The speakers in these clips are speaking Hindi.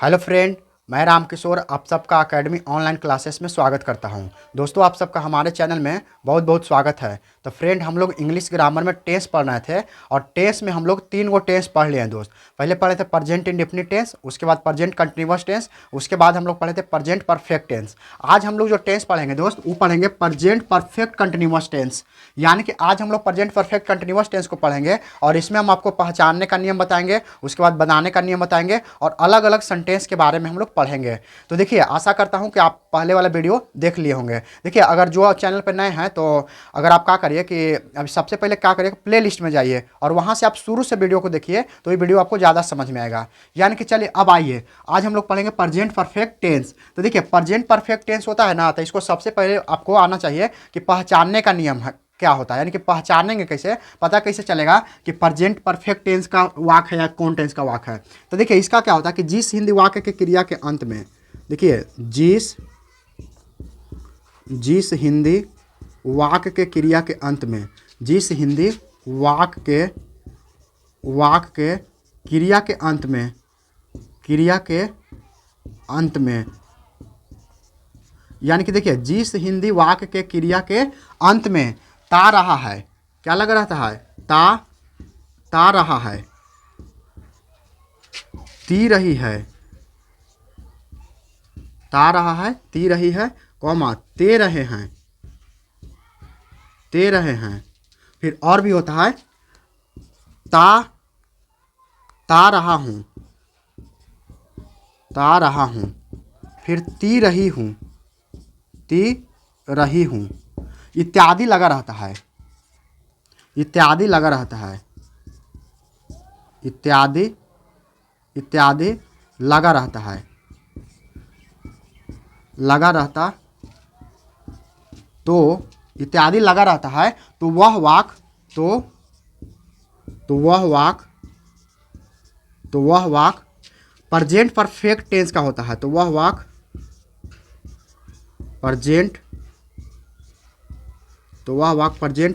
हेलो फ्रेंड, मैं रामकिशोर आप सबका एकेडमी ऑनलाइन क्लासेस में स्वागत करता हूं। दोस्तों, आप सबका हमारे चैनल में बहुत बहुत स्वागत है। तो फ्रेंड, हम लोग इंग्लिश ग्रामर में टेंस पढ़ रहे थे और टेंस में हम लोग 3 गो टेंस पढ़ लिए हैं दोस्त। पहले पढ़े थे प्रेजेंट इंडेफिनिट टेंस, उसके बाद प्रेजेंट कंटिन्यूअस टेंस, उसके बाद हम लोग पढ़े थे प्रेजेंट परफेक्ट टेंस। आज हम लोग जो टेंस पढ़ेंगे दोस्त, वो पढ़ेंगे प्रेजेंट परफेक्ट कंटिन्यूअस टेंस। यानी कि आज हम लोग प्रेजेंट परफेक्ट कंटिन्यूअस टेंस को पढ़ेंगे और इसमें हम आपको पहचानने का नियम बताएंगे, उसके बाद बनाने का नियम बताएंगे और अलग अलग सेंटेंस के बारे में हम लोग पढ़ेंगे। तो देखिए, आशा करता हूं कि आप पहले वाला वीडियो देख लिए होंगे। देखिए, अगर जो चैनल पर नए हैं तो अगर आप क्या करिए कि अभी सबसे पहले क्या करिए, प्ले लिस्ट में जाइए और वहां से आप शुरू से वीडियो को देखिए तो ये वीडियो आपको ज़्यादा समझ में आएगा। यानी कि चलिए अब आइए, आज हम लोग पढ़ेंगे प्रेजेंट परफेक्ट टेंस। तो देखिए, प्रेजेंट परफेक्ट टेंस होता है ना, तो इसको सबसे पहले आपको आना चाहिए कि पहचानने का नियम है क्या होता है। यानी कि पहचानेंगे कैसे, पता कैसे चलेगा कि प्रेजेंट परफेक्ट टेंस का वाक्य है या कौन टेंस का वाक्य है। तो देखिए, इसका क्या होता है कि जिस हिंदी वाक्य के क्रिया के अंत में, देखिए जिस हिंदी वाक्य के क्रिया के अंत में, जिस हिंदी वाक्य के क्रिया के अंत में, यानी कि देखिए, जिस हिंदी वाक्य के क्रिया के अंत में ता रहा है, क्या लगा रहता है, ता रहा है, ती रही है, ता रहा है, ती रही है, कॉमा ते रहे हैं। फिर और भी होता है ता रहा हूँ, फिर ती रही हूँ, इत्यादि लगा रहता है, इत्यादि लगा रहता तो इत्यादि लगा रहता है तो वह वाक प्रेजेंट परफेक्ट टेंस का होता है। तो वह वाक प्रेजेंट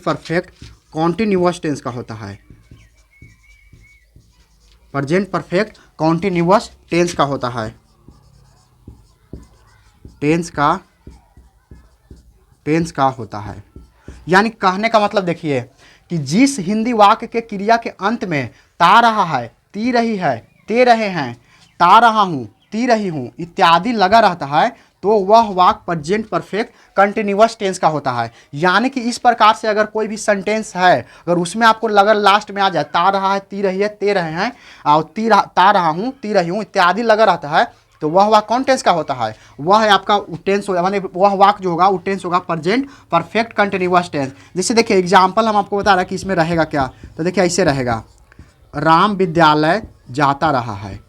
परफेक्ट कॉन्टिन्यूअस टेंस का होता है। प्रेजेंट परफेक्ट कॉन्टिन्यूअस टेंस का होता है। टेंस का होता है। यानी कहने का मतलब देखिए कि जिस हिंदी वाक्य के क्रिया के अंत में ता रहा है, ती रही है, ते रहे हैं, ता रहा हूँ, ती रही हूँ इत्यादि लगा रहता है तो वह वाक्य प्रेजेंट परफेक्ट कंटिन्यूअस टेंस का होता है। यानी कि इस प्रकार से अगर कोई भी सेंटेंस है, अगर उसमें आपको अगर लास्ट में आ जाए ता रहा है, ती रही है, ते रहे हैं और ता रहा हूँ, ती रही हूँ इत्यादि लगा रहता है तो वह वाक्य कौन टेंस का होता है, वह है आपका टेंस होगा, माने वह वाक्य जो होगा वो टेंस होगा प्रेजेंट परफेक्ट कंटिन्यूअस टेंस। जैसे देखिए एग्जांपल हम आपको बता रहे हैं कि इसमें रहेगा क्या। तो देखिए ऐसे रहेगा, राम विद्यालय जाता रहा है,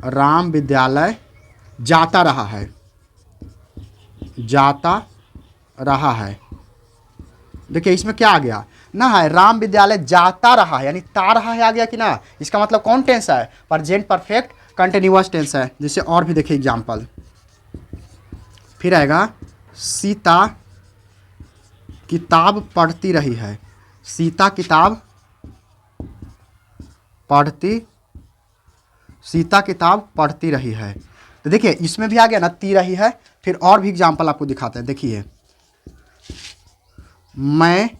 राम विद्यालय जाता रहा है, देखिए इसमें क्या आ गया ना, है राम विद्यालय जाता रहा है, यानी ता रहा है आ गया कि ना। इसका मतलब कौन टेंस है, प्रेजेंट परफेक्ट कंटिन्यूअस टेंस है। जैसे और भी देखिए एग्जांपल, फिर आएगा सीता किताब पढ़ती रही है, सीता किताब पढ़ती रही है। तो देखिए इसमें भी आ गया ना, ती रही है। फिर और भी एग्जांपल आपको दिखाते हैं, देखिए मैं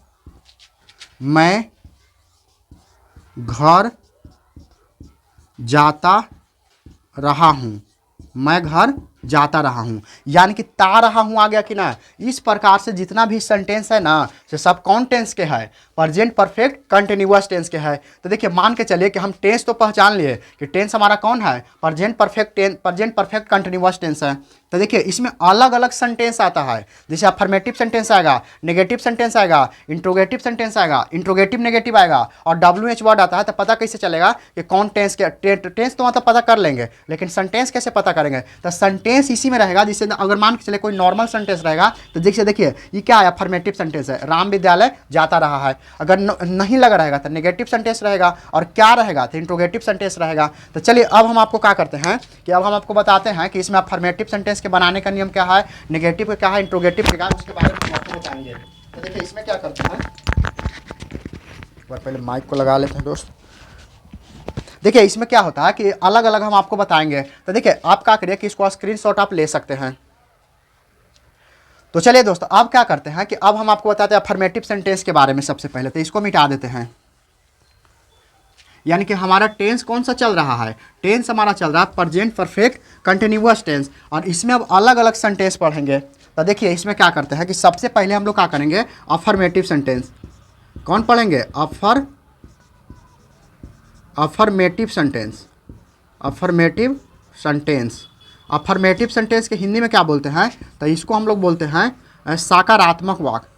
घर जाता रहा हूँ, मैं घर जाता रहा हूँ, यानी कि ता रहा हूँ आ गया कि ना। इस प्रकार से जितना भी सेंटेंस है ना, से सब कौन टेंस के है, प्रेजेंट परफेक्ट कंटिन्यूअस टेंस के है। तो देखिए मान के चलिए कि हम टेंस तो पहचान लिए कि टेंस हमारा कौन है, प्रेजेंट परफेक्ट कंटिन्यूअस टेंस है। तो देखिए इसमें अलग अलग सेंटेंस आता है, जैसे अफर्मेटिव सेंटेंस आएगा, नेगेटिव सेंटेंस आएगा, इंट्रोगेटिव सेंटेंस आएगा, इंट्रोगेटिव नेगेटिव आएगा और WH वर्ड आता है। तो पता कैसे चलेगा कि कौन टेंस के, टेंस तो मतलब पता कर लेंगे, लेकिन सेंटेंस कैसे पता करेंगे। तो सेंटेंस इसी में रहेगा। जिससे अगर मान के चले कोई नॉर्मल सेंटेंस रहेगा तो देखिए ये क्या है, अफर्मेटिव सेंटेंस है, राम विद्यालय जाता रहा है। अगर नहीं लगा रहेगा तो नेगेटिव सेंटेंस रहेगा, और क्या रहेगा तो इंट्रोगेटिव सेंटेंस रहेगा। तो चलिए अब हम आपको क्या करते हैं कि अब हम आपको बताते हैं कि इसमें अफर्मेटिव सेंटेंस के बनाने का नियम क्या है, नेगेटिव का क्या है, इंट्रोगेटिव का क्या है, उसके बारे में हम आपको बताएंगे। तो देखिए इसमें क्या करते हैं, एक बार पहले माइक को लगा लेते हैं दोस्त। देखिए इसमें क्या होता है कि अलग अलग हम आपको बताएंगे। तो देखिए आप क्या करिए कि इसको स्क्रीनशॉट आप ले सकते हैं। तो चलिए दोस्तों अब क्या करते हैं कि अब हम आपको बताते हैं अफर्मेटिव सेंटेंस के बारे में। सबसे पहले तो इसको मिटा देते हैं, यानी कि हमारा टेंस कौन सा चल रहा है, टेंस हमारा चल रहा है प्रेजेंट परफेक्ट कंटिन्यूअस टेंस, और इसमें अब अलग अलग सेंटेंस पढ़ेंगे। तो देखिए इसमें क्या करते हैं कि सबसे पहले हम लोग क्या करेंगे, अफर्मेटिव सेंटेंस। कौन पढ़ेंगे, affirmative sentence. Affirmative sentence, affirmative sentence के हिंदी में क्या बोलते हैं, तो इसको हम लोग बोलते हैं सकारात्मक वाक्य।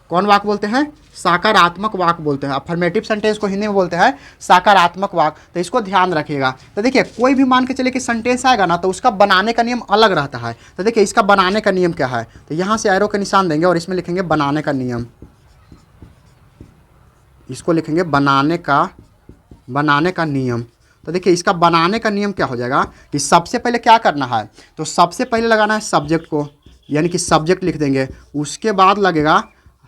कौन वाक्य बोलते हैं, सकारात्मक वाक्य बोलते हैं। अफर्मेटिव सेंटेंस को हिंदी में बोलते हैं सकारात्मक वाक्य। तो इसको ध्यान रखिएगा। तो देखिए कोई भी मान के चले कि सेंटेंस आएगा ना, तो उसका बनाने का नियम अलग रहता है। तो देखिए इसका बनाने का नियम क्या है, तो यहाँ से एरो का निशान देंगे और इसमें लिखेंगे बनाने का नियम। इसको लिखेंगे बनाने का नियम। तो देखिए इसका बनाने का नियम क्या हो जाएगा कि सबसे पहले क्या करना है, तो सबसे पहले लगाना है सब्जेक्ट को, यानी कि सब्जेक्ट लिख देंगे। उसके बाद लगेगा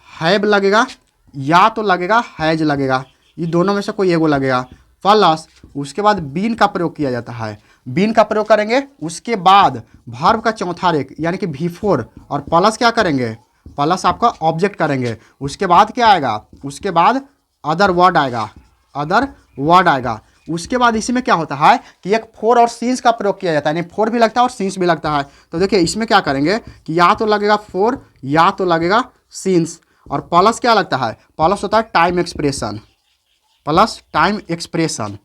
हैव लगेगा, या तो लगेगा हैज लगेगा, ये दोनों में से कोई एगो लगेगा। प्लस उसके बाद बीन का प्रयोग किया जाता है, बीन का प्रयोग करेंगे। उसके बाद वर्ब का चौथा रेख यानी कि बिफोर, और प्लस क्या करेंगे, प्लस आपका ऑब्जेक्ट करेंगे। उसके बाद क्या आएगा, उसके बाद अदर वर्ड आएगा, अदर वर्ड आएगा। उसके बाद इसी में क्या होता है कि एक फोर और सीन्स का प्रयोग किया जाता है, यानी फोर भी लगता है और सीन्स भी लगता है। तो देखिए इसमें क्या करेंगे कि या तो लगेगा फोर या तो लगेगा सीन्स, और प्लस क्या लगता है, प्लस होता है time expression, plus time expression,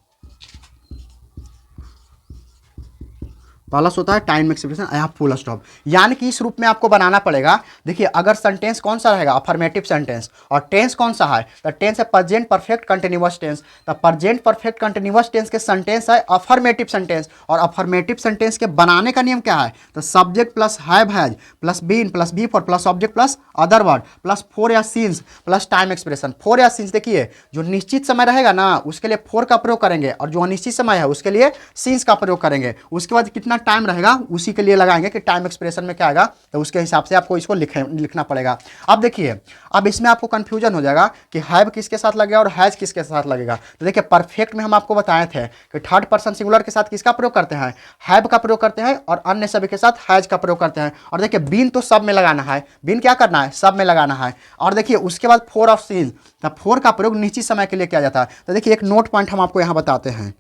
plus होता है टाइम एक्सप्रेशन, यहाँ फुल स्टॉप। यानी कि इस रूप में आपको बनाना पड़ेगा। देखिए अगर सेंटेंस कौन सा रहेगा, अफर्मेटिव सेंटेंस, और टेंस कौन सा है, तो टेंस है प्रेजेंट परफेक्ट कंटिन्यूअस टेंस। तो प्रेजेंट परफेक्ट कंटिन्यूअस टेंस के सेंटेंस है अफर्मेटिव सेंटेंस, और अफर्मेटिव सेंटेंस के बनाने का नियम क्या है, तो subject plus have has plus been plus V four plus object plus other word plus for या since plus time expression. For या सीन्स देखिए जो निश्चित समय रहेगा ना उसके लिए फोर का प्रयोग करेंगे, और जो अनिश्चित समय है उसके लिए सीन्स का प्रयोग करेंगे। उसके बाद कितना टाइम रहेगा उसी के लिए लगाएंगे कि टाइम एक्सप्रेशन में क्या आएगा, तो उसके हिसाब से आपको इसको लिखना पड़ेगा। अब देखिए अब इसमें आपको कंफ्यूजन हो जाएगा कि हैव किसके साथ लगेगा और हैज किसके साथ लगेगा। तो देखिए परफेक्ट में हम आपको बताए थे कि थर्ड पर्सन सिंगुलर के साथ किसका प्रयोग करते हैं, हैव का प्रयोग करते हैं, और अन्य सभी के साथ हैज का प्रयोग करते हैं। और देखिए बीन तो सब में लगाना है, बीन क्या करना है, सब में लगाना है। और देखिए उसके बाद फोर ऑफ सीन, तो फोर का प्रयोग निश्चित समय के लिए किया जाता है। तो देखिए एक नोट पॉइंट हम आपको यहाँ बताते हैं,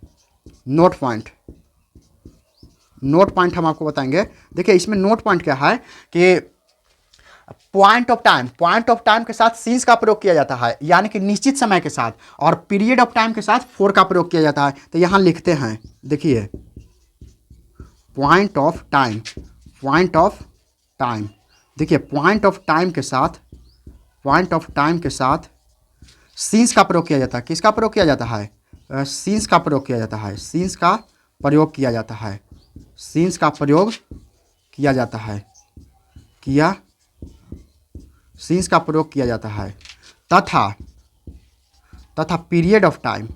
नोट पॉइंट हम आपको बताएंगे। देखिए इसमें नोट पॉइंट क्या है कि पॉइंट ऑफ टाइम के साथ सीन्स का प्रयोग किया जाता है, यानी कि निश्चित समय के साथ, और पीरियड ऑफ टाइम के साथ फोर का प्रयोग किया जाता है। तो यहां लिखते हैं, देखिए पॉइंट ऑफ टाइम, देखिए पॉइंट ऑफ टाइम के साथ सीन्स का प्रयोग किया जाता है। किसका प्रयोग किया जाता है, सीन्स का प्रयोग किया जाता है, सीन्स का प्रयोग किया जाता है, सीन्स का प्रयोग किया जाता है, सीन्स का प्रयोग किया जाता है। तथा पीरियड ऑफ टाइम,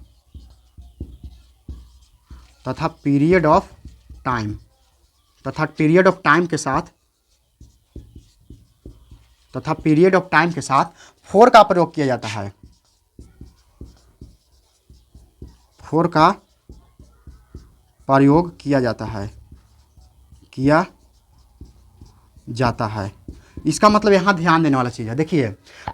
तथा पीरियड ऑफ टाइम के साथ फोर का प्रयोग किया जाता है, फोर का प्रयोग किया जाता है। इसका मतलब यहाँ ध्यान देने वाला चीज़ है। देखिए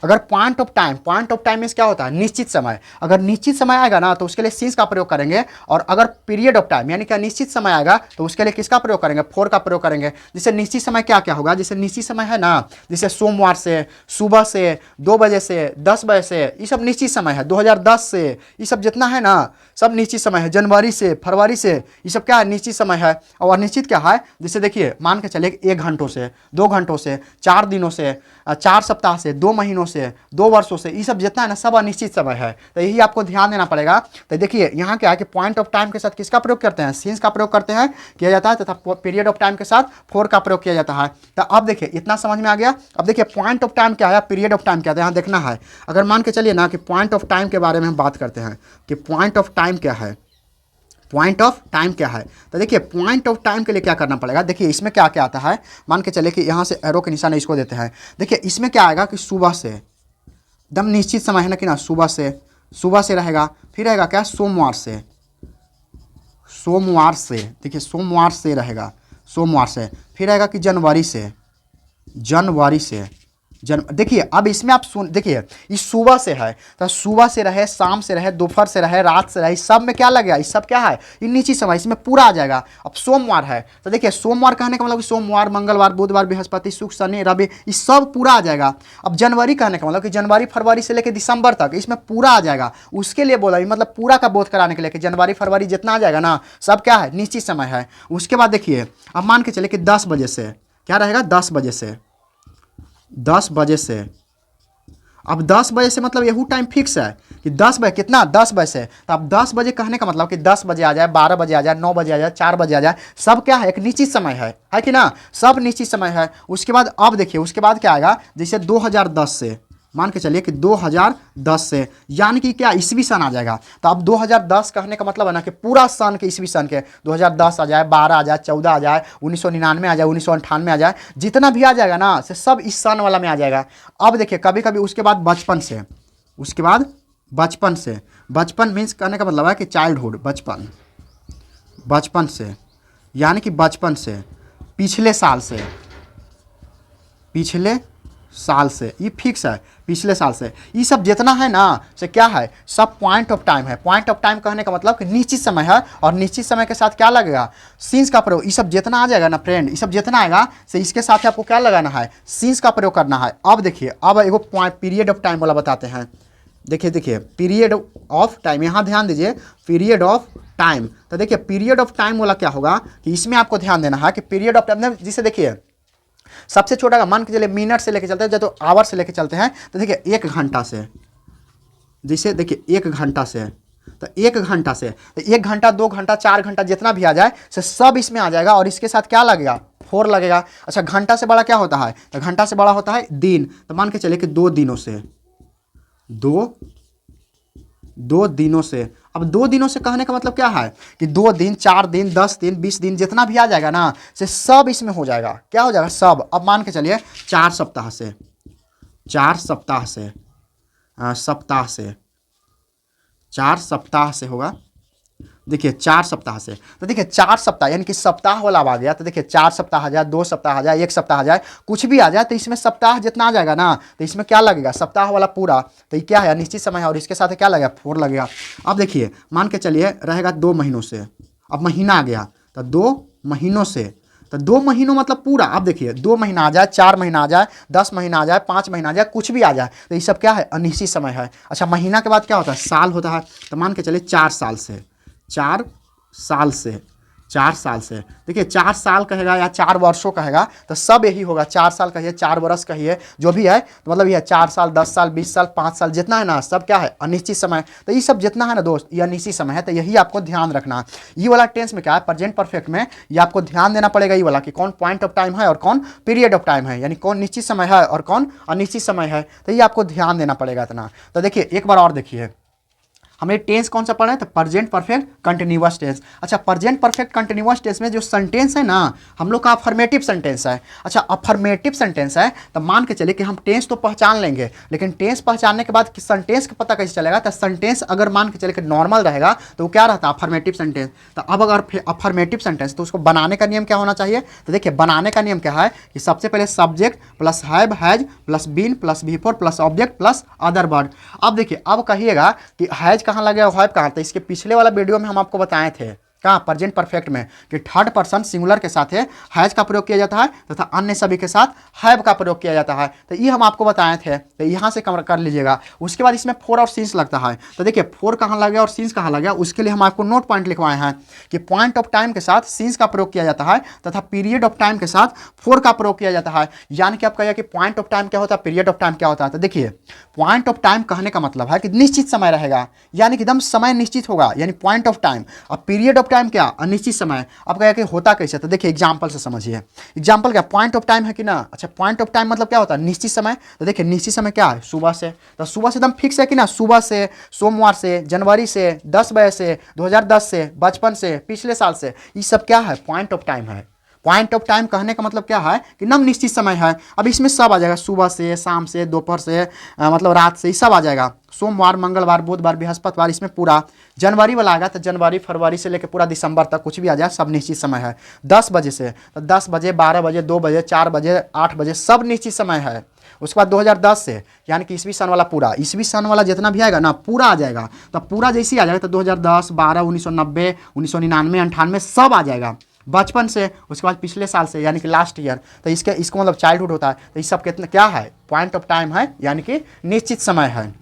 अगर पॉइंट ऑफ टाइम मीन्स क्या होता है, निश्चित समय। अगर निश्चित समय आएगा ना तो उसके लिए सीन्स का प्रयोग करेंगे, और अगर पीरियड ऑफ टाइम यानी कि अनिश्चित समय आएगा तो उसके लिए किसका प्रयोग करेंगे, फोर का प्रयोग करेंगे। जैसे निश्चित समय क्या क्या होगा, जैसे निश्चित समय है ना, जैसे सोमवार से, सुबह से, 2 बजे से, 10 बजे से, ये सब निश्चित समय है। 2010 से, ये सब जितना है ना सब निश्चित समय है। जनवरी से, फरवरी से, ये सब क्या है, निश्चित समय है। और अनिश्चित क्या है, जैसे देखिए मान के चले 1 घंटों से, 2 घंटों से, 4 दिनों से, 4 सप्ताह से, 2 महीनों से, 2 वर्षों से, ये सब जितना है ना सब अनिश्चित समय है। तो यही आपको ध्यान देना पड़ेगा। तो देखिए यहाँ क्या है कि पॉइंट ऑफ टाइम के साथ किसका प्रयोग करते हैं, सीन्स का प्रयोग करते हैं, किया जाता है, तथा पीरियड ऑफ टाइम के साथ फोर का प्रयोग किया जाता है। तो अब देखिए इतना समझ में आ गया। अब देखिए पॉइंट ऑफ टाइम क्या है, पीरियड ऑफ टाइम क्या है, यहाँ देखना है। अगर मान के चलिए ना कि पॉइंट ऑफ टाइम के बारे में हम बात करते हैं कि पॉइंट ऑफ टाइम क्या है, तो देखिए पॉइंट ऑफ टाइम के लिए क्या करना पड़ेगा। देखिए इसमें क्या क्या आता है, मान के चले कि यहाँ से एरो के निशान इसको देते हैं। देखिए इसमें क्या आएगा कि सुबह से, एकदम निश्चित समय है ना कि ना, सुबह से रहेगा। फिर रहेगा क्या, सोमवार से, सोमवार से, देखिए सोमवार से रहेगा, सोमवार से। फिर आएगा कि जनवरी से, जनवरी से देखिए अब इसमें आप सुन, देखिए ये सुबह से है तो सुबह से रहे, शाम से रहे, दोपहर से रहे, रात से रहे, इस सब में क्या लगेगा, इस सब क्या है, ये निश्चित समय, इसमें पूरा आ जाएगा। अब सोमवार है तो देखिए सोमवार कहने का मतलब कि सोमवार, मंगलवार, बुधवार, बृहस्पति, शुक्र, शनि, रवि, ये सब पूरा आ जाएगा। अब जनवरी कहने का मतलब कि जनवरी फरवरी से लेकर दिसंबर तक इसमें पूरा आ जाएगा, उसके लिए बोला, मतलब पूरा का बोध कराने के लिए कि जनवरी फरवरी जितना आ जाएगा ना सब क्या है, निश्चित समय है। उसके बाद देखिए अब मान के चले कि 10 बजे से क्या रहेगा, 10 बजे से, 10 बजे से। अब 10 बजे से मतलब यही टाइम फिक्स है कि 10 बजे, कितना, 10 बजे से। तो अब 10 बजे कहने का मतलब कि 10 बजे आ जाए, 12 बजे आ जाए, 9 बजे आ जाए, 4 बजे आ जाए, सब क्या है, एक निश्चित समय है कि ना, सब निश्चित समय है। उसके बाद अब देखिए उसके बाद क्या आएगा, जैसे 2010 से, मान के चलिए कि 2010 से, यानी कि क्या, ईस्वी सन आ जाएगा। तो अब 2010 कहने का मतलब है ना कि पूरा सन के, ईस्वी सन के 2010 आ जाए, 12 आ जाए, 14 आ जाए, 1999 आ जाए, 1998 आ जाए, जितना भी आ जाएगा ना से सब इस सन वाला में आ जाएगा। अब देखिए कभी कभी उसके बाद बचपन से, उसके बाद बचपन से, बचपन मीन्स कहने का मतलब है कि चाइल्डहुड, बचपन, बचपन से, यानी कि बचपन से, पिछले साल से, पिछले साल से, ये फिक्स है, पिछले साल से। ये सब जितना है ना से क्या है, सब पॉइंट ऑफ टाइम है। पॉइंट ऑफ टाइम कहने का मतलब कि निश्चित समय है, और निश्चित समय के साथ क्या लगेगा, सीन्स का प्रयोग। ये सब जितना आ जाएगा ना फ्रेंड, ये सब जितना आएगा से इसके साथ आपको क्या लगाना है, सीन्स का प्रयोग करना है। अब देखिए अब एगो पॉइंट पीरियड ऑफ टाइम वाला बताते हैं। देखिए देखिए पीरियड ऑफ टाइम, यहाँ ध्यान दीजिए, पीरियड ऑफ टाइम। तो देखिए पीरियड ऑफ टाइम वाला क्या होगा कि इसमें आपको ध्यान देना है कि पीरियड ऑफ टाइम, जिसे देखिए सबसे छोटा का मान के चलिए मिनट से लेके चलते हैं, तो आवर से लेके चलते हैं, तो देखिए 1 घंटा से, जैसे देखिए 1 घंटा से, तो 1 घंटा से, तो 1 घंटा, 2 घंटा, 4 घंटा जितना भी आ जाए से सब इसमें आ जाएगा, और इसके साथ क्या लगेगा, 4 लगेगा। अच्छा घंटा से बड़ा क्या होता है, तो घंटा से बड़ा होता है दिन। तो मान के चलिए कि 2 दिनों से, 2 दिनों से। अब 2 दिनों से कहने का मतलब क्या है कि 2 दिन, 4 दिन, 10 दिन, 20 दिन, जितना भी आ जाएगा ना से सब इसमें हो जाएगा, क्या हो जाएगा, सब। अब मान के चलिए 4 सप्ताह से, 4 सप्ताह से, सप्ताह से, 4 सप्ताह से होगा। देखिए 4 सप्ताह से, तो देखिए 4 सप्ताह यानी कि सप्ताह वाला आ गया। तो देखिए 4 सप्ताह आ जाए, 2 सप्ताह आ जाए, 1 सप्ताह आ जाए, कुछ भी आ जाए, तो इसमें सप्ताह जितना आ जाएगा ना तो इसमें क्या लगेगा, सप्ताह वाला पूरा। तो ये क्या है, निश्चित समय है, और इसके साथ क्या लगेगा, 4 लगेगा। अब देखिए मान के चलिए रहेगा 2 महीनों से। अब महीना आ गया तो 2 महीनों से, तो 2 महीनों मतलब पूरा। अब देखिए 2 महीना आ जाए, 4 महीना आ जाए, 10 महीना आ जाए, 5 महीना आ जाए, कुछ भी आ जाए, तो ये सब क्या है, अनिश्चित समय है। अच्छा महीना के बाद क्या होता है, साल होता है। तो मान के चलिए 4 साल से, 4 साल से, 4 साल से। देखिए 4 साल कहेगा या 4 वर्षों कहेगा तो सब यही होगा, 4 साल कहिए, 4 वर्ष कहिए, जो भी है तो मतलब ये 4 साल, 10 साल, 20 साल, 5 साल, जितना है ना सब क्या है, अनिश्चित समय। तो ये सब जितना है ना दोस्त, ये अनिश्चित समय है। तो यही आपको ध्यान रखना है। ये वाला टेंस में क्या है, प्रेजेंट परफेक्ट में ये आपको ध्यान देना पड़ेगा, ये वाला कि कौन पॉइंट ऑफ टाइम है और कौन पीरियड ऑफ टाइम है, यानी कौन निश्चित समय है और कौन अनिश्चित समय है। तो ये आपको ध्यान देना पड़ेगा इतना। तो देखिए एक बार और देखिए, हमने टेंस कौन सा पढ़ा है, तो प्रेजेंट परफेक्ट कंटिन्यूअस टेंस। अच्छा प्रेजेंट परफेक्ट कंटिन्यूअस टेंस में जो सेंटेंस है ना हम लोग का अफर्मेटिव सेंटेंस है। अच्छा अफर्मेटिव सेंटेंस है तो मान के चलिए कि हम टेंस तो पहचान लेंगे, लेकिन टेंस पहचानने के बाद सेंटेंस का पता कैसे चलेगा। तो सेंटेंस अगर मान के चलिए कि नॉर्मल रहेगा तो वो क्या रहता है, अफर्मेटिव सेंटेंस। तो अब अगर अफर्मेटिव सेंटेंस तो उसको बनाने का नियम क्या होना चाहिए। तो देखिए बनाने का नियम क्या है कि सबसे पहले subject plus have, has plus been plus before plus object plus other word. अब देखिए अब कहिएगा कि हैज कहाँ लगे और हैव कहाँ, तो इसके पिछले वाला वीडियो में हम आपको बताए थे कहाँ, प्रेजेंट परफेक्ट में, कि थर्ड पर्सन सिंगुलर के साथ है हैज का प्रयोग किया जाता है तथा अन्य सभी के साथ हैव का प्रयोग किया जाता है। तो ये हम आपको बताए थे, तो यहाँ से कर लीजिएगा। उसके बाद इसमें फोर और सीन्स लगता है। तो देखिए फोर कहाँ लगे और सीन्स कहाँ लगे, उसके लिए हम आपको नोट पॉइंट लिखवाए हैं कि पॉइंट ऑफ टाइम के साथ सीन्स का प्रयोग किया जाता है तथा पीरियड ऑफ टाइम के साथ फोर का प्रयोग किया जाता है। यानी कि आप कहिए कि पॉइंट ऑफ टाइम क्या होता है, पीरियड ऑफ टाइम क्या होता है। तो देखिए पॉइंट ऑफ टाइम कहने का मतलब है कि निश्चित समय रहेगा, यानी कि एकदम समय निश्चित होगा, यानी पॉइंट ऑफ टाइम। और पीरियड ऑफ टाइम क्या, अनिश्चित समय। अब कहें कि होता कैसे, तो देखिए एग्जांपल से समझिए। एग्जांपल क्या, पॉइंट ऑफ टाइम है कि ना। अच्छा पॉइंट ऑफ टाइम मतलब क्या होता है, निश्चित समय। तो देखिए निश्चित समय क्या है, सुबह से। तो सुबह से एकदम फिक्स है कि ना, सुबह से, सोमवार से, जनवरी से, 10 बजे से, 2010 से, बचपन से, पिछले साल से, ये सब क्या है, पॉइंट ऑफ टाइम है। पॉइंट ऑफ टाइम कहने का मतलब क्या है कि नम निश्चित समय है। अब इसमें सब आ जाएगा, सुबह से, शाम से, दोपहर से, मतलब रात से, सब आ जाएगा। सोमवार, मंगलवार, बुधवार, बृहस्पतिवार, इसमें पूरा जनवरी वाला आएगा तो जनवरी, फरवरी से लेकर पूरा दिसंबर तक कुछ भी आ जाए, सब निश्चित समय है। 10 बजे से तो 10 बजे, 12 बजे, 2 बजे, 4 बजे, 8 बजे, सब निश्चित समय है। उसके बाद 2010 से यानी कि ईस्वी सन वाला पूरा, ईस्वी सन वाला जितना भी आएगा ना पूरा आ जाएगा। तो पूरा जैसे ही आ जाएगा तो 2010, 12, 1990, 1999, 98 सब आ जाएगा। बचपन से, उसके बाद पिछले साल से यानी कि लास्ट ईयर, तो इसको मतलब चाइल्डहुड होता है। तो इस सब कितना क्या है, पॉइंट ऑफ टाइम है, यानी कि निश्चित समय है।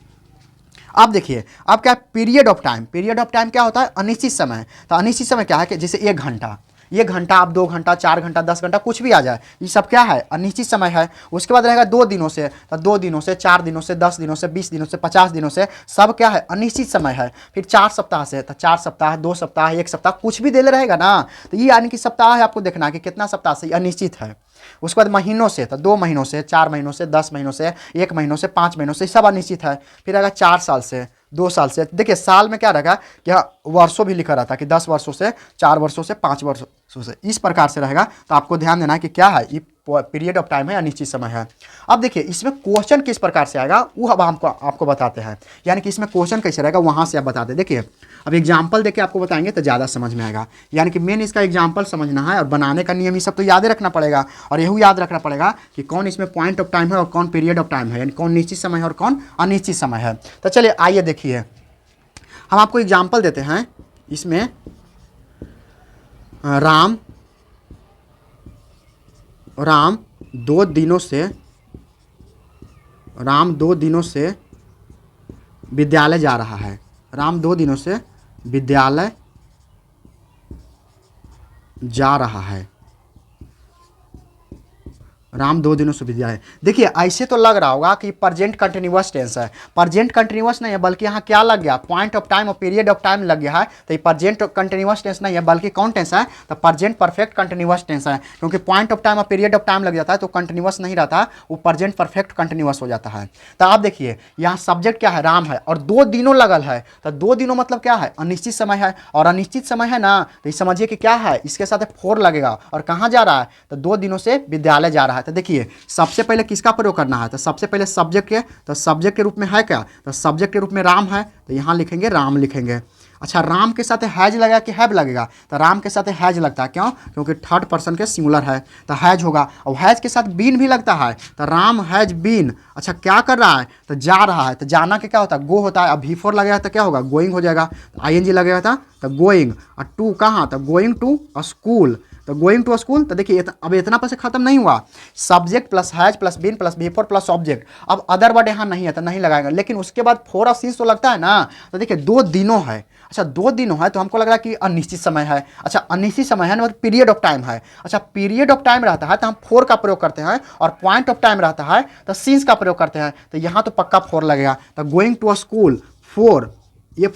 अब देखिए, अब क्या period of time, period of time क्या होता है, अनिश्चित समय। तो अनिश्चित समय क्या है कि जैसे 1 घंटा, ये घंटा, आप 2 घंटा, 4 घंटा, 10 घंटा, कुछ भी आ जाए, ये सब क्या है, अनिश्चित समय है। उसके बाद रहेगा 2 दिनों से, तो 2 दिनों से, 4 दिनों से, 10 दिनों से, 20 दिनों से, 50 दिनों से, सब क्या है, अनिश्चित समय है। फिर 4 सप्ताह से, तो 4 सप्ताह, 2 सप्ताह, 1 सप्ताह, कुछ भी दे रहेगा ना, तो ये यानी कि सप्ताह है, आपको देखना है कि कितना सप्ताह से, अनिश्चित है। उसके बाद महीनों से, तो 2 महीनों से, 4 महीनों से, 10 महीनों से, 1 महीनों से, 5 महीनों से, सब अनिश्चित है। फिर आएगा 4 साल से, 2 साल से। देखिए साल में क्या रहेगा, क्या वर्षों भी लिखा रहता है कि 10 वर्षों से, 4 वर्षों से, 5 वर्षों से, इस प्रकार से रहेगा। तो आपको ध्यान देना है कि क्या है, ये पीरियड ऑफ टाइम है, अनिश्चित समय है। अब देखिए इसमें क्वेश्चन किस प्रकार से आएगा वो अब हमको आपको बताते हैं, यानी कि इसमें क्वेश्चन कैसे रहेगा वहाँ से आप बताते हैं। देखिए अब एग्जाम्पल देके आपको बताएंगे तो ज़्यादा समझ में आएगा, यानी कि मेन इसका एग्जाम्पल समझना है और बनाने का नियम ये सब तो याद ही रखना पड़ेगा। और यही याद रखना पड़ेगा कि कौन इसमें पॉइंट ऑफ टाइम है और कौन पीरियड ऑफ टाइम है, यानी कौन निश्चित समय है और कौन अनिश्चित समय है। तो चलिए आइए देखिए, हम आपको एग्जाम्पल देते हैं इसमें। राम 2 दिनों से, राम 2 दिनों से विद्यालय जा रहा है। राम 2 दिनों से विद्यालय जा रहा है। राम 2 दिनों से विद्यालय। देखिए ऐसे तो लग रहा होगा कि प्रेजेंट कंटिन्यूअस टेंस है, प्रेजेंट कंटिन्यूअस नहीं है, बल्कि यहाँ क्या लग गया, पॉइंट ऑफ टाइम और पीरियड ऑफ टाइम लग गया है। तो ये प्रेजेंट कंटिन्यूअस टेंस नहीं है, बल्कि कौन टेंस है, तो प्रेजेंट परफेक्ट कंटिन्यूअस टेंस है। क्योंकि पॉइंट ऑफ टाइम और पीरियड ऑफ टाइम लग जाता है तो कंटिन्यूअस नहीं रहता, वो प्रेजेंट परफेक्ट कंटिन्यूअस हो जाता है। तो आप देखिए यहाँ सब्जेक्ट क्या है, राम है, और 2 दिनों लगल है। तो 2 दिनों मतलब क्या है, अनिश्चित समय है। और अनिश्चित समय है ना, तो ये समझिए कि क्या है, इसके साथ 4 लगेगा। और कहाँ जा रहा है, तो 2 दिनों से विद्यालय जा रहा है। तो देखिए सबसे पहले किसका प्रयोग करना है, तो सबसे पहले सब्जेक्ट के, तो सब्जेक्ट के रूप में है क्या, तो सब्जेक्ट के रूप में राम है, तो यहाँ लिखेंगे राम लिखेंगे। अच्छा राम के साथ हैज लगेगा कि हैव लगेगा, तो राम के साथ हैज लगता है, क्यों, क्योंकि थर्ड पर्सन के सिंगुलर है तो हैज होगा। और हैज के साथ बीन भी लगता है, तो राम हैज बीन। अच्छा क्या कर रहा है, तो जा रहा है, तो जाना के क्या होता है, गो होता है। अब V4 लगेगा तो क्या होगा, गोइंग हो जाएगा। ING लगेगा था तो गोइंग, और टू कहाँ, तो गोइंग टू स्कूल। तो गोइंग टू स्कूल, तो देखिए अब इतना पर से खत्म नहीं हुआ, subject plus has plus been plus V4 plus object. अब अदर वर्ड यहाँ नहीं है तो नहीं लगाएगा, लेकिन उसके बाद 4 और सिंस तो लगता है ना। तो देखिए 2 दिनों है, अच्छा 2 दिनों है तो हमको लग रहा है कि अनिश्चित समय है। अच्छा अनिश्चित समय है ना, मतलब पीरियड ऑफ टाइम है। अच्छा पीरियड ऑफ टाइम रहता है तो हम 4 का प्रयोग करते हैं, और पॉइंट ऑफ टाइम रहता है तो सिंस का प्रयोग करते हैं। तो यहाँ तो पक्का 4 लगेगा। तो गोइंग टू स्कूल 4, ये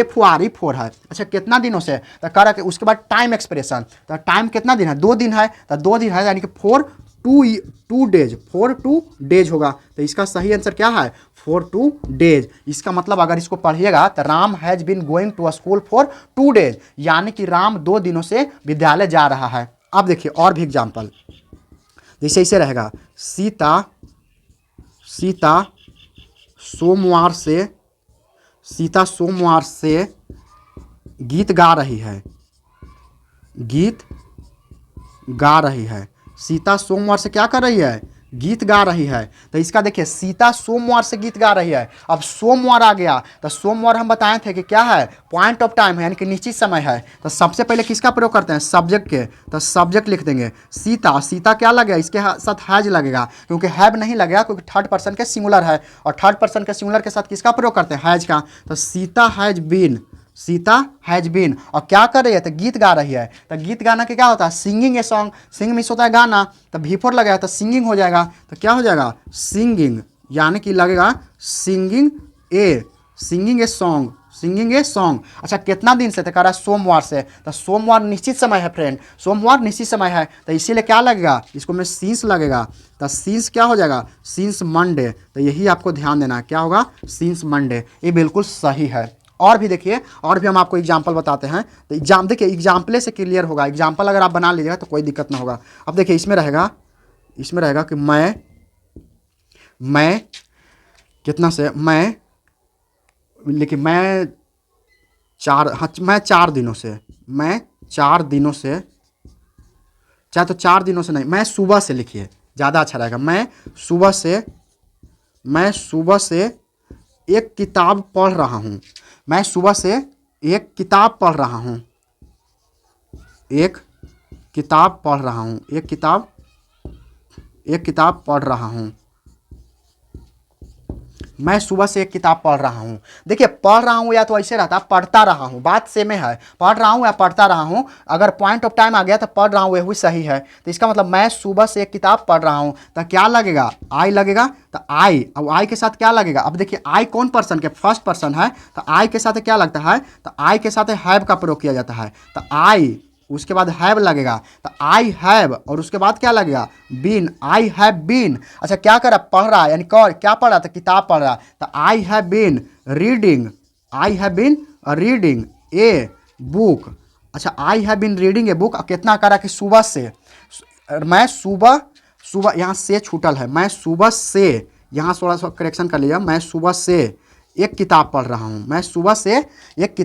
4 है। अच्छा कितना दिनों से, तो कह रहा कि उसके बाद टाइम एक्सप्रेशन, तो टाइम कितना दिन है, 2 दिन है, तो 2 दिन है यानी कि 2 डेज, 4 डेज होगा। तो इसका सही आंसर क्या है, 4 डेज। इसका मतलब अगर इसको पढ़िएगा तो Ram has been going to school for 2 days, यानी कि राम 2 दिनों से विद्यालय जा रहा है। अब देखिए और भी एग्जाम्पल, जैसे इसे रहेगा, सीता सोमवार से गीत गा रही है, गीत गा रही है। सीता सोमवार से क्या कर रही है, गीत गा रही है। तो इसका देखिए सीता सोमवार से गीत गा रही है। अब सोमवार आ गया, तो सोमवार हम बताए थे कि क्या है, पॉइंट ऑफ टाइम है, यानी कि निश्चित समय है। तो सबसे पहले किसका प्रयोग करते हैं, सब्जेक्ट के, तो सब्जेक्ट लिख देंगे सीता क्या लगेगा, इसके साथ हैज लगेगा, क्योंकि हैव नहीं लगेगा क्योंकि थर्ड पर्सन के सिंगुलर है, और थर्ड पर्सन के सिंगुलर के साथ किसका प्रयोग करते हैं, हैज का। तो सीता हैज बीन, और क्या कर रही है, तो गीत गा रही है। तो गीत गाना के क्या होता है, singing a song, sing means होता है गाना, तो V4 लगेगा तो सिंगिंग हो जाएगा। तो क्या हो जाएगा, सिंगिंग, यानी कि लगेगा सिंगिंग ए सॉन्ग। अच्छा कितना दिन से, तो कह रहा है सोमवार से, तो सोमवार निश्चित समय है फ्रेंड, सोमवार निश्चित समय है, तो इसीलिए क्या लगेगा, इसको में सींस लगेगा। तो सींस क्या हो जाएगा, सींस मंडे। तो यही आपको ध्यान देना है, क्या होगा, सींस मंडे। ये बिल्कुल सही है। और भी देखिए, और भी हम आपको एग्जाम्पल बताते हैं। तो देखिए एग्जाम्पले से क्लियर होगा। एग्जाम्पल अगर आप बना लीजिएगा तो कोई दिक्कत ना होगा। अब देखिए इसमें रहेगा कि मैं कितना से मैं, लेकिन मैं 4 दिनों से, चाहे तो 4 दिनों से नहीं, मैं सुबह से लिखिए, ज़्यादा अच्छा रहेगा। मैं सुबह से एक किताब पढ़ रहा हूँ। मैं सुबह से एक किताब पढ़ रहा हूँ। एक किताब पढ़ रहा हूँ। एक किताब पढ़ रहा हूँ। मैं सुबह से एक किताब पढ़ रहा हूँ। देखिए पढ़ रहा हूँ या तो ऐसे रहता पढ़ता रहा हूँ, बात सेम है। पढ़ रहा हूँ या पढ़ता रहा हूँ, अगर पॉइंट ऑफ टाइम आ गया तो पढ़ रहा हूँ यही सही है। तो इसका मतलब मैं सुबह से एक किताब पढ़ रहा हूँ, तो क्या लगेगा, आई लगेगा। तो आई, अब आई के साथ क्या लगेगा, अब देखिए आई कौन पर्सन के, फर्स्ट पर्सन है, तो आई के साथ क्या लगता है, तो आई के साथ हैव का प्रयोग किया जाता है। तो आई, उसके बाद हैव लगेगा, तो आई हैव, और उसके बाद क्या लगेगा, बीन, आई हैव बीन। अच्छा क्या कर रहा, पढ़ रहा है, यानी क्या पढ़ रहा था, किताब पढ़ रहा। तो I have been reading a book. अच्छा I have been reading a book, कितना करा कि सुबह से, मैं सुबह यहाँ से छूटल है, मैं सुबह से, यहाँ थोड़ा सा करेक्शन कर लिया, मैं सुबह से एक किताब पढ़ रहा हूँ। मैं सुबह से एक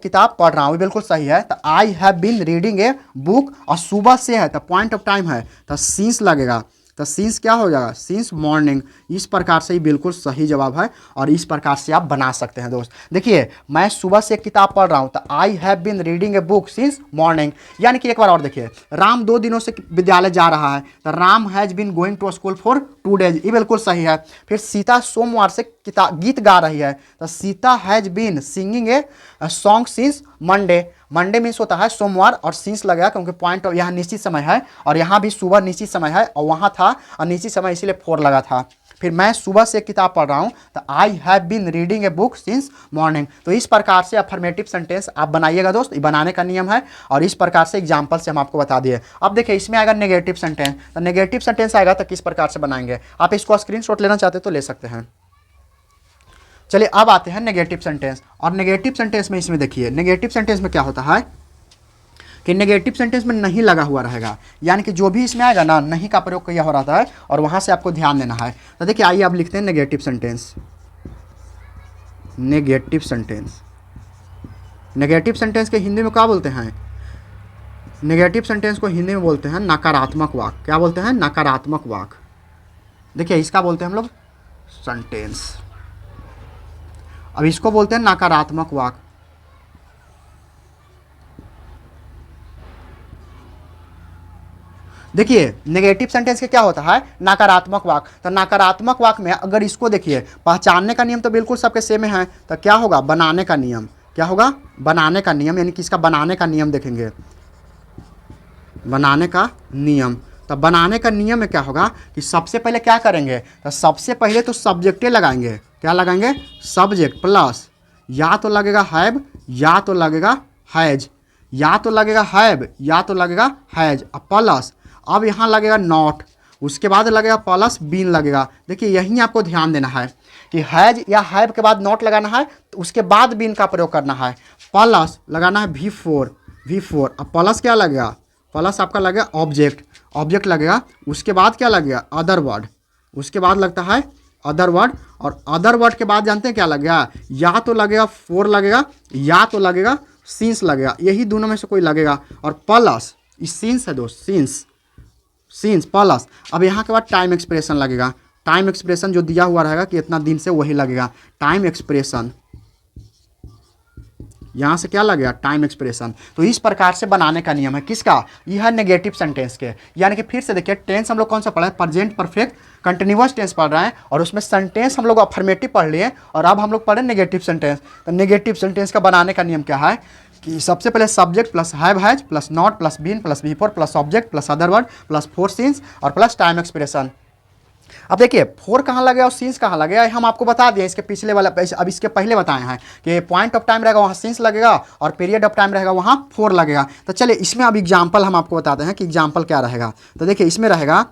किताब पढ़ रहा हूँ, बिल्कुल सही है। तो I have been reading a book, और सुबह से है तो पॉइंट ऑफ टाइम है, तो सिंस लगेगा। तो सिंस क्या हो जाएगा, सिंस मॉर्निंग। इस प्रकार से ही बिल्कुल सही जवाब है, और इस प्रकार से आप बना सकते हैं दोस्त। देखिए मैं सुबह से एक किताब पढ़ रहा हूँ, तो I have been reading a book since morning. यानी कि एक बार और देखिए, राम 2 दिनों से विद्यालय जा रहा है, तो Ram has been going to school for 2 days, ये बिल्कुल सही है। फिर सीता सोमवार से गीत गा रही है, तो Sita has been singing a song since Monday. Monday means होता है सोमवार, और सिंस लगेगा क्योंकि पॉइंट ऑफ यहाँ निश्चित समय है, और यहाँ भी सुबह निश्चित समय है, और वहाँ था और निश्चित समय, इसीलिए 4 लगा था। फिर मैं सुबह से एक किताब पढ़ रहा हूँ, तो I have been reading a book since morning. तो इस प्रकार से अफर्मेटिव सेंटेंस आप बनाइएगा दोस्त, ये बनाने का नियम है, और इस प्रकार से एग्जाम्पल से हम आपको बता दिए। अब देखिए इसमें आएगा नेगेटिव सेंटेंस। तो नेगेटिव सेंटेंस आएगा तो किस प्रकार से बनाएंगे, आप इसको स्क्रीनशॉट लेना चाहते तो ले सकते हैं। चलिए अब आते हैं नेगेटिव सेंटेंस। और नेगेटिव सेंटेंस में इसमें देखिए, नेगेटिव सेंटेंस में क्या होता है कि नेगेटिव सेंटेंस में नहीं लगा हुआ रहेगा, यानी कि जो भी इसमें आएगा ना, नहीं का प्रयोग किया हो रहा है, और वहां से आपको ध्यान देना है। तो देखिए आइए अब लिखते हैं नेगेटिव सेंटेंस। नेगेटिव सेंटेंस के हिंदी में क्या बोलते हैं, नेगेटिव सेंटेंस को हिंदी में बोलते हैं नकारात्मक वाक्य। क्या बोलते हैं, नकारात्मक वाक्य। देखिए इसका बोलते हैं हम लोग सेंटेंस, अब इसको बोलते हैं नकारात्मक वाक्य। देखिए नेगेटिव सेंटेंस के क्या होता है, नकारात्मक वाक्य। तो नकारात्मक वाक्य में अगर इसको देखिए, पहचानने का नियम तो बिल्कुल सबके सेम है, तो क्या होगा, बनाने का नियम। क्या होगा, बनाने का नियम, यानी कि इसका बनाने का नियम देखेंगे, बनाने का नियम। तो बनाने का नियम में क्या होगा कि सबसे पहले क्या करेंगे, तो सबसे पहले तो सब्जेक्टे लगाएंगे। क्या लगाएंगे, सब्जेक्ट प्लस या तो लगेगा हैव, या तो लगेगा हैज, या तो लगेगा हैव, या तो लगेगा हैज, प्लस अब यहाँ लगेगा नॉट, उसके बाद लगेगा प्लस बीन लगेगा। देखिए यहीं आपको ध्यान देना है कि हैज या हैव के बाद नॉट लगाना है, तो उसके बाद बीन का प्रयोग करना है, प्लस लगाना है V4। अब प्लस क्या लगेगा, प्लस आपका लगेगा ऑब्जेक्ट लगेगा, उसके बाद क्या लगेगा, अदर वर्ड, उसके बाद लगता है अदर वर्ड, और अदर वर्ड के बाद जानते हैं क्या लगेगा, या तो लगेगा 4 लगेगा, या तो लगेगा सिंस लगेगा, यही दोनों में से कोई लगेगा। और प्लस सिंस है दोस्त, सिंस प्लस अब यहाँ के बाद टाइम एक्सप्रेशन लगेगा। टाइम एक्सप्रेशन जो दिया हुआ रहेगा कि इतना दिन से, वही लगेगा टाइम एक्सप्रेशन। यहाँ से क्या लगेगा, टाइम एक्सप्रेशन। तो इस प्रकार से बनाने का नियम है किसका, यह है नेगेटिव सेंटेंस के। यानी कि फिर से देखिए, टेंस हम लोग कौन सा पढ़ा है, प्रेजेंट परफेक्ट कंटिन्यूअस टेंस पढ़ रहे हैं, और उसमें सेंटेंस हम लोग अफर्मेटिव पढ़ लिए, और अब हम लोग पढ़े नेगेटिव सेंटेंस। तो नेगेटिव सेंटेंस का बनाने का नियम क्या है कि सबसे पहले subject plus have has plus not plus been plus V4 plus object plus other word plus 4 since और प्लस टाइम एक्सप्रेशन। अब देखिए 4 कहाँ लगे और सीन्स कहाँ लगे, हम आपको बता दिए इसके पिछले वाला, अब इसके पहले बताए हैं कि पॉइंट ऑफ टाइम रहेगा वहाँ सीन्स लगेगा, और पीरियड ऑफ टाइम रहेगा वहाँ 4 लगेगा। तो चलिए इसमें अब एग्जाम्पल हम आपको बताते हैं कि एग्जाम्पल क्या रहेगा। तो देखिए इसमें रहेगा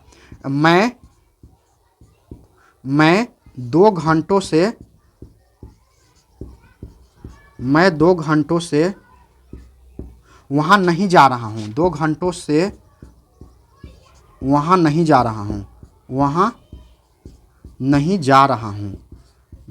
मैं 2 घंटों से मैं 2 घंटों से वहाँ नहीं जा रहा हूँ। 2 घंटों से वहाँ नहीं जा रहा हूँ। वहाँ नहीं जा रहा हूँ।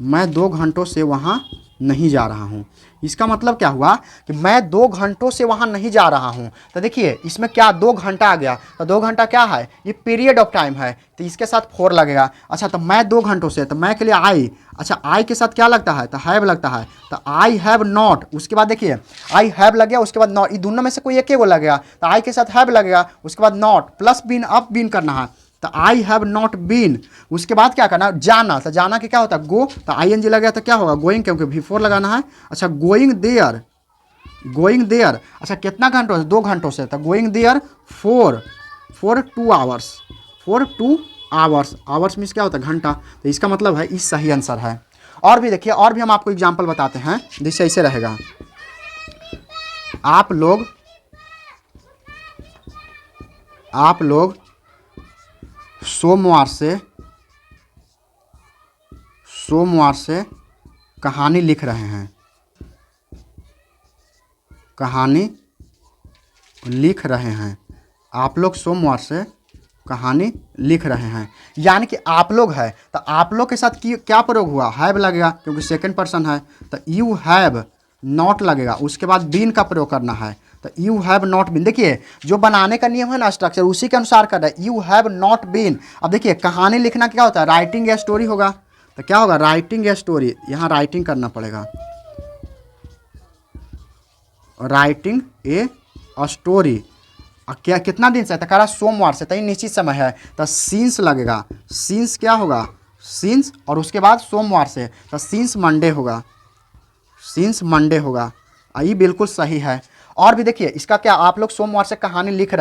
मैं 2 घंटों से वहाँ नहीं जा रहा हूँ। इसका मतलब क्या हुआ कि मैं 2 घंटों से वहाँ नहीं जा रहा हूँ। तो देखिए इसमें क्या 2 घंटा आ गया, तो 2 घंटा क्या है, ये पीरियड ऑफ टाइम है, तो इसके साथ 4 लगेगा। अच्छा तो मैं 2 घंटों से, तो मैं के लिए आई, अच्छा आई के साथ क्या लगता है, तो हैव लगता है, तो आई हैव नॉट। उसके बाद देखिए आई हैव लग गया, उसके बाद नॉट, ये दोनों में से कोई एक ही वो लगेगा, तो आई के साथ हैव लगेगा, उसके बाद नॉट प्लस बीन, अप बीन करना है, तो आई हैव नॉट बीन। उसके बाद क्या करना, जाना, तो जाना के क्या होता है, गो, तो आई एन जी लग गया तो क्या होगा, गोइंग, क्योंकि बिफोर लगाना है। अच्छा गोइंग देयर, गोइंग देयर, अच्छा कितना घंटों से, 2 घंटों से, तो going there for 2 hours, for 2 hours. Hours means क्या होता है, घंटा, तो इसका मतलब है इस सही आंसर है। और भी देखिए, और भी हम आपको एग्जाम्पल बताते हैं जिससे ऐसे रहेगा। आप लोग सोमवार से कहानी लिख रहे हैं। कहानी लिख रहे हैं। आप लोग सोमवार से कहानी लिख रहे हैं, यानी कि आप लोग है, तो आप लोग के साथ क्या प्रयोग हुआ, हैव लगेगा क्योंकि सेकंड पर्सन है, तो यू हैव नॉट लगेगा। उसके बाद बीन का प्रयोग करना है, तो यू हैव नॉट बीन। देखिए जो बनाने का नियम है ना, स्ट्रक्चर उसी के अनुसार कर रहा है, यू हैव नॉट बीन। अब देखिए कहानी लिखना क्या होता है, राइटिंग या स्टोरी होगा, तो क्या होगा, राइटिंग या स्टोरी, यहाँ राइटिंग करना पड़ेगा, राइटिंग ए स्टोरी। क्या कितना दिन से, तो कह रहा सोमवार से, तो ये निश्चित समय है, तो सींस लगेगा, सींस क्या होगा, सींस, और उसके बाद सोमवार से, तो सींस मंडे होगा, सींस मंडे होगा। ये बिल्कुल सही है। और भी देखिए इसका क्या, आप लोग सोमवार से कहानी लिख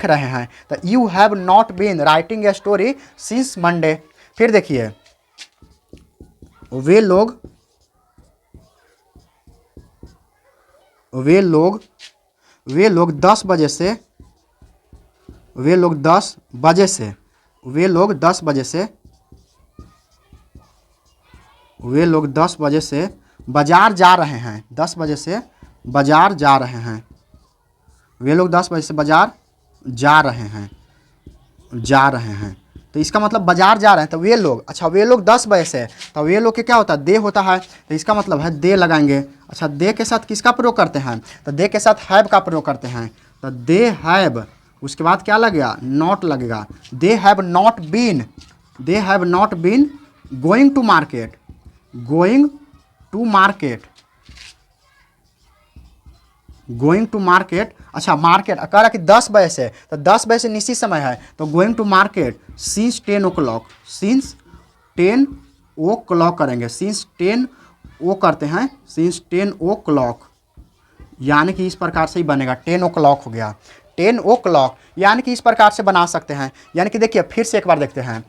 रहे हैं, तो you have not been writing a story since Monday. फिर देखिए वे लोग 10 बजे से, वे लोग 10 बजे से, वे लोग 10 बजे से, वे लोग 10 बजे से बाजार जा रहे हैं। 10 बजे से बाजार जा रहे हैं। वे लोग 10 बजे से बाजार जा रहे हैं, जा रहे हैं, तो इसका मतलब बाजार जा रहे हैं, तो वे लोग, अच्छा वे लोग 10 बजे से, तो वे लोग के क्या होता है, दे होता है, तो इसका मतलब है दे लगाएंगे। अच्छा दे के साथ किसका प्रयोग करते हैं, तो दे के साथ हैव का प्रयोग करते हैं, तो दे हैव, उसके बाद क्या लगेगा, नॉट लगेगा, they have not been, they have not been going to market, going to market, going to market. अच्छा मार्केट कह रहा कि 10 बजे से, तो 10 बजे से निश्चित समय है, तो going to market since 10 o'clock, since 10 o'clock करेंगे, सिंस 10 ओ करते हैं, सिंस 10 ओ क्लॉक, यानी कि इस प्रकार से ही बनेगा, 10 ओ क्लॉक हो गया, 10 ओ क्लॉक, यानी कि इस प्रकार से बना सकते हैं। यानी कि देखिए फिर से एक बार देखते हैं,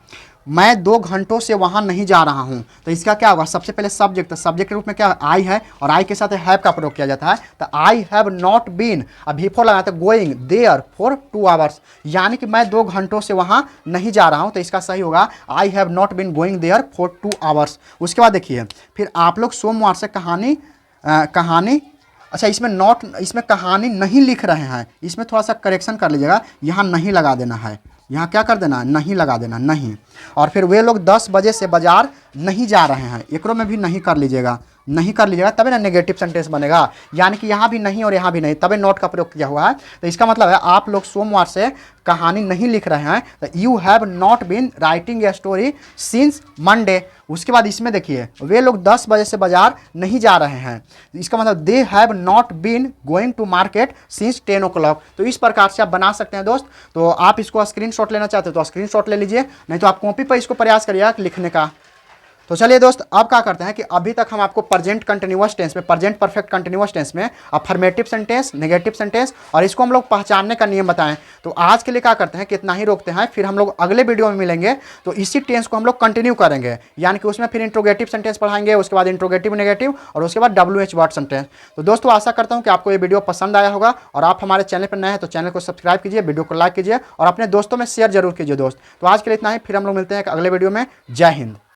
मैं 2 घंटों से वहाँ नहीं जा रहा हूँ, तो इसका क्या होगा, सबसे पहले सब्जेक्ट, तो सब्जेक्ट के रूप में क्या आई है, और आई के साथ हैव का प्रयोग किया जाता है, तो आई हैव नॉट बीन, अब बिफोर लगाते हैं गोइंग देयर फॉर 2 आवर्स, यानी कि मैं 2 घंटों से वहाँ नहीं जा रहा हूँ, तो इसका सही होगा I have not been going there for 2 hours. उसके बाद देखिए फिर आप लोग सोमवार से कहानी, अच्छा इसमें कहानी नहीं लिख रहे हैं, इसमें थोड़ा सा करेक्शन कर लीजिएगा, यहाँ नहीं लगा देना है, यहाँ क्या कर देना, नहीं लगा देना, नहीं। और फिर वे लोग 10 बजे से बाजार नहीं जा रहे हैं, एकरों में भी नहीं कर लीजिएगा, नहीं कर लीजिएगा, तभी ना नेगेटिव सेंटेंस बनेगा, यानी कि यहाँ भी नहीं और यहाँ भी नहीं, तभी नॉट का प्रयोग किया हुआ है। तो इसका मतलब है आप लोग सोमवार से कहानी नहीं लिख रहे हैं, तो you have not been writing a story since Monday. उसके बाद इसमें देखिए वे लोग 10 बजे से बाजार नहीं जा रहे हैं, इसका मतलब they have not been going to market since 10 o'clock. तो इस प्रकार से आप बना सकते हैं दोस्त। तो आप इसको स्क्रीनशॉट लेना चाहते हो तो स्क्रीनशॉट ले लीजिए, नहीं तो आप कॉपी पर इसको प्रयास करिएगा लिखने का। तो चलिए दोस्त अब क्या करते हैं कि अभी तक हम आपको प्रेजेंट कंटिन्यूअस टेंस में, प्रेजेंट परफेक्ट कंटिन्यूअस टेंस में अफर्मेटिव सेंटेंस, नेगेटिव सेंटेंस और इसको हम लोग पहचानने का नियम बताएं। तो आज के लिए क्या करते हैं कि इतना ही रोकते हैं, फिर हम लोग अगले वीडियो में मिलेंगे तो इसी टेंस को हम लोग कंटिन्यू करेंगे, यानी कि उसमें फिर इंट्रोगेटिव सेंटेंस पढ़ाएंगे, उसके बाद इंट्रोगेटिव नेगेटिव और उसके बाद WH वर्ड सेंटेंस। तो दोस्तों आशा करता हूँ कि आपको ये वीडियो पसंद आया होगा, और आप हमारे चैनल पर नए हैं तो चैनल को सब्सक्राइब कीजिए, वीडियो को लाइक कीजिए और अपने दोस्तों में शेयर जरूर कीजिए दोस्त। तो आज के लिए इतना ही, फिर हम लोग मिलते हैं एक अगले वीडियो में। जय हिंद।